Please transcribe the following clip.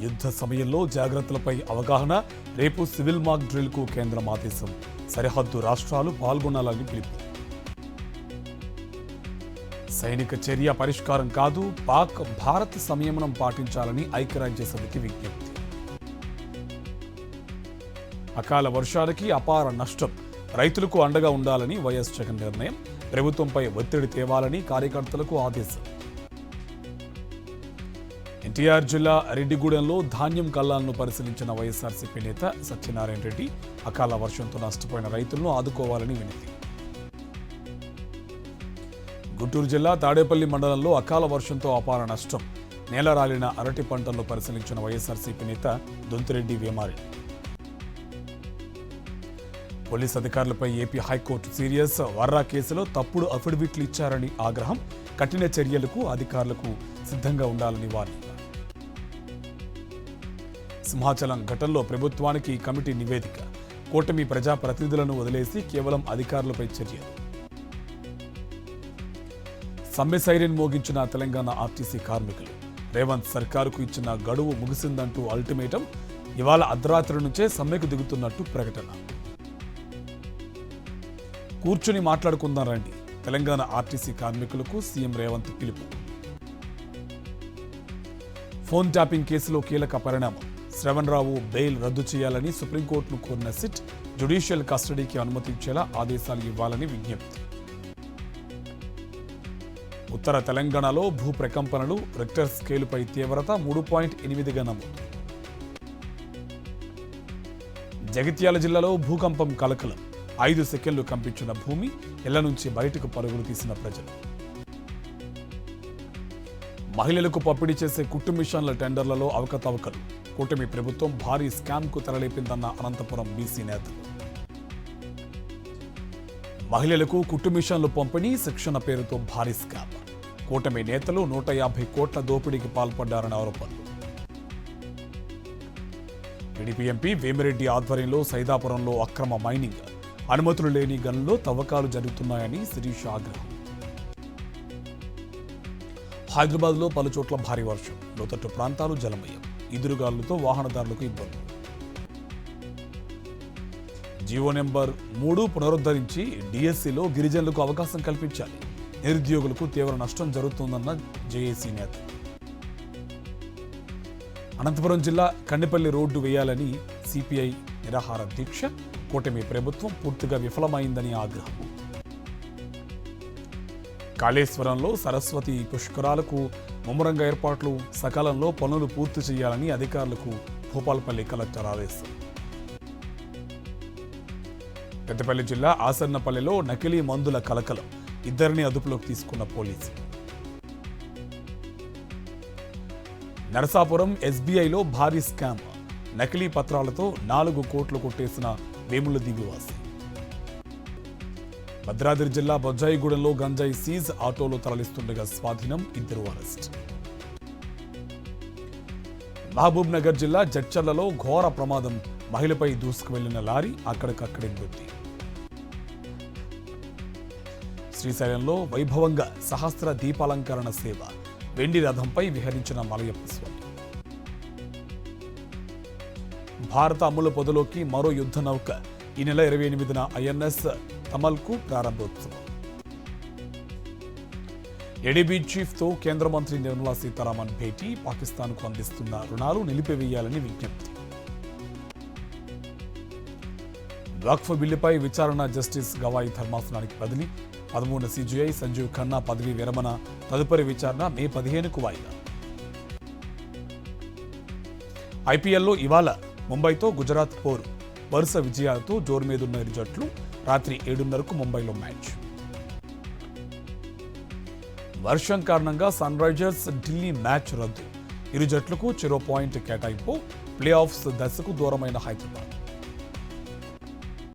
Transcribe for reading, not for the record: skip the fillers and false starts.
యుద్ధ సమయంలో జాగ్రత్తలపై అవగాహన, రేపు సివిల్ మాక్ డ్రిల్కు కేంద్రం ఆదేశం. సరిహద్దు రాష్ట్రాలు పాల్గొనాలని పిలుపు. సైనిక చర్య పరిష్కారం కాదు, పాక్ భారత్ సంయమనం పాటించాలని ఐక్యరాజ్య సమితి విజ్ఞప్తి. అకాల వర్షాలకి అపార నష్టం, రైతులకు అండగా ఉండాలని వైఎస్ జగన్ నిర్ణయం. ప్రభుత్వంపై ఒత్తిడి తేవాలని కార్యకర్తలకు ఆదేశం. ఎన్టీఆర్ జిల్లా రెడ్డిగూడెంలో ధాన్యం కల్లాలను పరిశీలించిన వైఎస్ఆర్సీపీ నేత సత్యనారాయణ రెడ్డి అకాల వర్షంతో నష్టపోయిన రైతులను ఆదుకోవాలని వినతి. గుంటూరు జిల్లా తాడేపల్లి మండలంలో అకాల వర్షంతో అపార నష్టం, నేలరాలిన అరటి పంటలను పరిశీలించిన వైఎస్ఆర్సీపీ నేత దొంతిరెడ్డి వేమారెడ్డి. పోలీస్ అధికారులపై ఏపీ హైకోర్టు సీరియస్, వర్రా కేసులో తప్పుడు అఫిడవిట్లు ఇచ్చారని ఆగ్రహం, కఠిన చర్యలకు అధికారులకు సిద్ధంగా ఉండాలని వార్నింగ్. సింహాచలం ఘటనలో ప్రభుత్వానికి కమిటీ నివేదిక, కూటమి ప్రజాప్రతినిధులను వదిలేసి కేవలం అధికారులపై చర్యలు. సమ్మె సైరన్ మోగించిన తెలంగాణ ఆర్టీసీ కార్మికులు, రేవంత్ సర్కారుకు ఇచ్చిన గడువు ముగిసిందంటూ అల్టిమేటం, ఇవాళ అర్ధరాత్రి నుంచే సమ్మెకు దిగుతున్నట్టు ప్రకటన. కూర్చుని మాట్లాడుకుందాం రండి, తెలంగాణ ఆర్టీసీ కార్మికులకు సీఎం రేవంత్ పిలుపు. ఫోన్ ట్యాపింగ్ కేసులో కీలక పరిణామం, శ్రవణ్ రావు బెయిల్ రద్దు చేయాలని సుప్రీంకోర్టును కోరిన సిట్, జ్యుడిషియల్ కస్టడీకి అనుమతించేలా ఆదేశాలు ఇవ్వాలని విజ్ఞప్తి. ఉత్తర తెలంగాణలో భూ ప్రకంపనలు, రిక్టర్ స్కేలుపై తీవ్రత 3.8గా నమోదు. జగిత్యాల జిల్లాలో భూకంపం కలకలం, 5 సెకండ్లు కంపించిన భూమి, ఇళ్ల నుంచి బయటకు పరుగులు తీసిన ప్రజలు. మహిళలకు పంపిణీ చేసే కుట్టు మిషన్ల టెండర్లలో అవకతవకలు, కూటమి ప్రభుత్వం భారీ స్కామ్కు తెరలేపిందన్న అనంతపురం బీసీ నేతలు. మహిళలకు కుట్టు మిషన్లు పంపిణీ, శిక్షణ పేరుతో భారీ స్కామ్, కూటమి నేతలు 150 కోట్ల దోపిడీకి పాల్పడ్డారన్న ఆరోపణలు. టీడీపీ ఎంపీ వేమిరెడ్డి ఆధ్వర్యంలో సైదాపురంలో అక్రమ మైనింగ్, అనుమతులు లేని గనుల్లో తవ్వకాలు జరుగుతున్నాయని శిరీష్ ఆగ్రహం. హైదరాబాద్లో పలుచోట్ల భారీ వర్షం, లోతట్టు ప్రాంతాలు జలమయం, ఎదురుగాలులతో వాహనదారులకు ఇబ్బంది. జీవో నెంబర్ 3 పునరుద్ధరించి డిఎస్సిలో గిరిజనులకు అవకాశం కల్పించాలి, నిరుద్యోగులకు తీవ్ర నష్టం జరుగుతోందన్న జేఏసీ నేత. అనంతపురం జిల్లా కండెపల్లి రోడ్డు వేయాలని సిపిఐ నిరాహార దీక్ష, కూటమి ప్రభుత్వం పూర్తిగా విఫలమైందని ఆగ్రహం. కాళేశ్వరంలో సరస్వతి పుష్కరాలకు ముమ్మరంగా ఏర్పాట్లు, సకాలంలో పనులు పూర్తి చేయాలని అధికారులకు భూపాలపల్లి కలెక్టర్ ఆదేశం. పెద్దపల్లి జిల్లా ఆసన్నపల్లిలో నకిలీ మందుల కలకలం, 2 అదుపులోకి తీసుకున్న పోలీసులు. నరసాపురం ఎస్బీఐలో భారీ స్కామ్, నకిలీ పత్రాలతో 4 కోట్లు కొట్టేసిన వేముల దిగువాసి. భద్రాద్రి జిల్లా బొజ్జాయిగూడెంలో గంజాయి సీజ్, ఆటోలో తరలిస్తుండగా స్వాధీనం, 2 అరెస్ట్. మహబూబ్ నగర్ జిల్లా జడ్చర్లలో ఘోర ప్రమాదం, మహిళపై దూసుకు వెళ్లిన లారీ అక్కడికక్కడే మృతి. శ్రీశైలంలో వైభవంగా సహస్ర దీపాలంకరణ సేవ, వెండి రథంపై విహరించిన మలయప్ప స్వామి. భారత అమ్ముల పొదలోకి మరో యుద్ధ నౌక, ఈ నెల 28న ఐఎన్ఎస్ తమల్కు ప్రారంభోత్సవం. ఏడీబీ చీఫ్తో కేంద్ర మంత్రి నిర్మలా సీతారామన్ భేటీ, పాకిస్తాన్కు అందిస్తున్న రుణాలు నిలిపివేయాలని విజ్ఞప్తి. వక్ఫ్ బిల్లుపై విచారణ జస్టిస్ గవాయి ధర్మాసనానికి బదిలీ, 13 సిజిఐ సంజీవ్ ఖన్నా పదవీ విరమణ, తదుపరి విచారణ మే 15కు వాయిదా. ఐపీఎల్లో ఇవాళ ముంబైతో గుజరాత్ పోరు, వరుస విజయాలతో జోరుమీదున్న ఇరు జట్లు, రాత్రి 7:30కు ముంబైలో మ్యాచ్. వర్షం కారణంగా సన్ రైజర్స్ ఢిల్లీ మ్యాచ్ రద్దు, ఇరు జట్లకు చెరో పాయింట్ కేటాయింపు, ప్లే ఆఫ్స్ దశకు దూరమైన హైదరాబాద్.